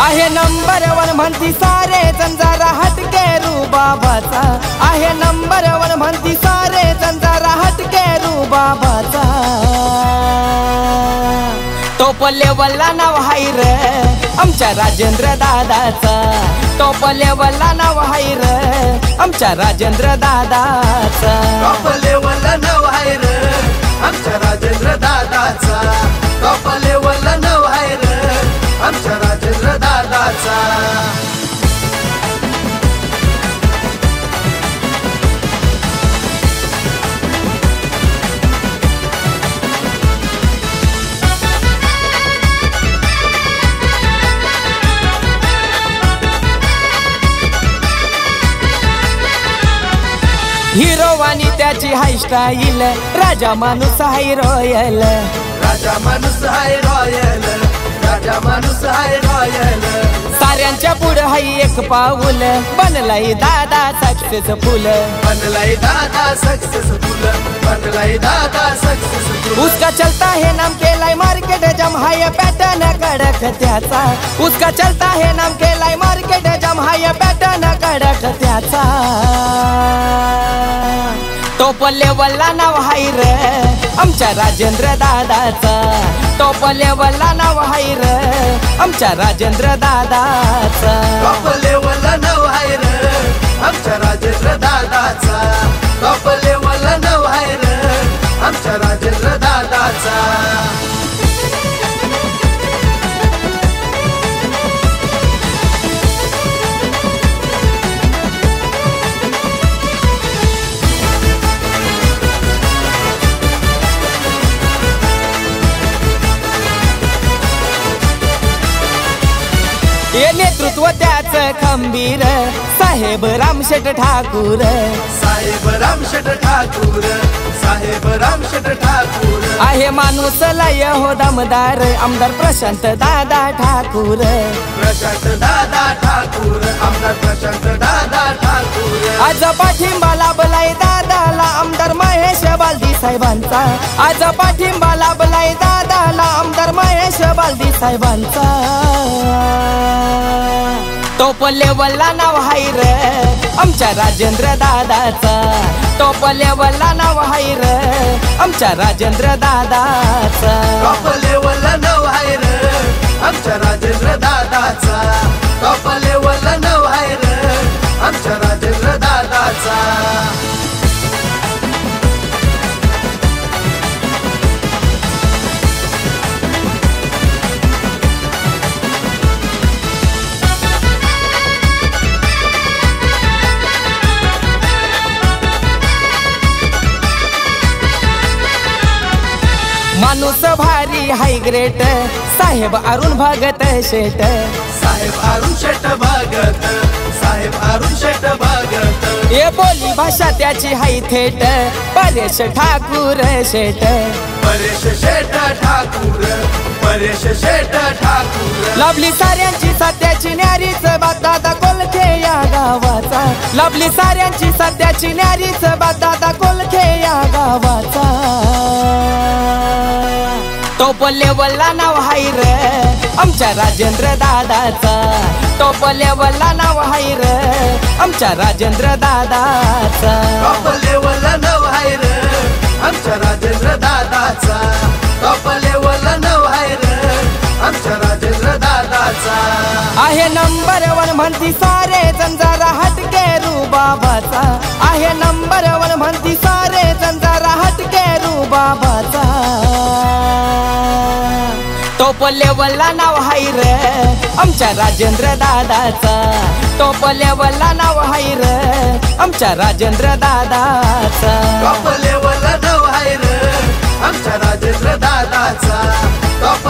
आहे number one म्हणती सारे जण जरा हटके रुबाबाचा आहे नंबर वन म्हणती सारे जण जरा हटके रुबाबाचा टॉप लेवलला नाव हाय रे आमच्या राजेंद्र दादाचा टॉप लेवलला नाव हाय रे आमच्या राजेंद्र दादाचा टॉप लेवलला नाव हाय रे आमच्या राजेंद्र दादाचा टॉप लेवलला नाव हाय रे आमच्या राजेंद्र दादाचा हिरो वाणी त्याची हाय स्टाईल राजा माणूस हाय रॉयल राजा माणूस हाय रॉयल राजा माणूस हाय रॉयल साऱ्यांच्या पुढे हाय एक पाऊल बनलाय दादा सक्सेसफुल बनलाय दादा सक्सेसफुल बनलाय दादा सक्सेसफुल उसका चलता है नाम केलाय मार्केट जम हाय पॅटर्न कडक त्याचा उसका चलता है नाम केलाय मार्केट जम हाय पॅटर्न कडक त्याचा टॉप लेवलला नाव हाय रे आमच्या राजेंद्र दादाचा टॉप लेवलला नाव हाय रे आमच्या राजेंद्र दादाचा टॉप लेवलला नाव हाय रे आमच्या राजेंद्र दादाचा टॉप लेवलला नाव हाय रे आमच्या राजेंद्र दादाचा ये नेतृत्व त्याच खंबीर साहेब रामशेठ ठाकूर साहेब रामशेठ ठाकूर साहेब रामशेठ ठाकूर आहे माणूस लय हो दमदार आमदार प्रशांत दादा ठाकूर प्रशांत दादा ठाकूर आमदार प्रशांत दादा ठाकूर आज पाठिंबा लाभलाय दादाला आमदार महेश बालदी साहेबांचा आज पाठिंबा लाभलाय दादाला आमदार महेश बालदी साहेबांचा टॉप लेवलला नाव हाय रे आमच्या राजेंद्र दादाचा टॉप लेवलला नाव हाय रे आमच्या राजेंद्र दादाचा टॉप लेवलला नाव हाय रे आमच्या राजेंद्र दादाचा टॉप लेवलला नाव हाय रे आमच्या राजेंद्र दादाचा माणूस भारी हाय ग्रेट साहेब अरुण भगत शेट साहेब अरुण शेठ भगत साहेब अरुण शेठ भगत ये बोली भाषा त्याची हाय थेट परेश ठाकूर शेट परेश शेठ ठाकूर परेश शेठ ठाकूर लवली साऱ्यांची सत्याची न्यारीच दादा कोलखे या गावाचा लवली साऱ्यांची सत्याची न्यारीच दादा कोलखे या गावाचा टॉप लेवलला नाव हाय रे आमच्या राजेंद्र दादाचा टॉप लेवलला नाव हाय रे आमच्या राजेंद्र दादाचा टॉप लेवलला नाव हाय रे आमच्या राजेंद्र दादाचा टॉप लेवलला नाव हाय रे आमच्या राजेंद्र दादाचा आहे नंबर वन म्हणती सारे जण जरा हटके रुबाबाचा आहे नंबर वन म्हणती सारे जण जरा हटके रुबाबाचा टॉप लेवलला नाव हाय रे आमच्या राजेंद्र दादाचा टॉप लेवलला नाव हाय रे आमच्या राजेंद्र दादाचा टॉप लेवलला नाव हाय रे आमच्या राजेंद्र दादाचा टॉप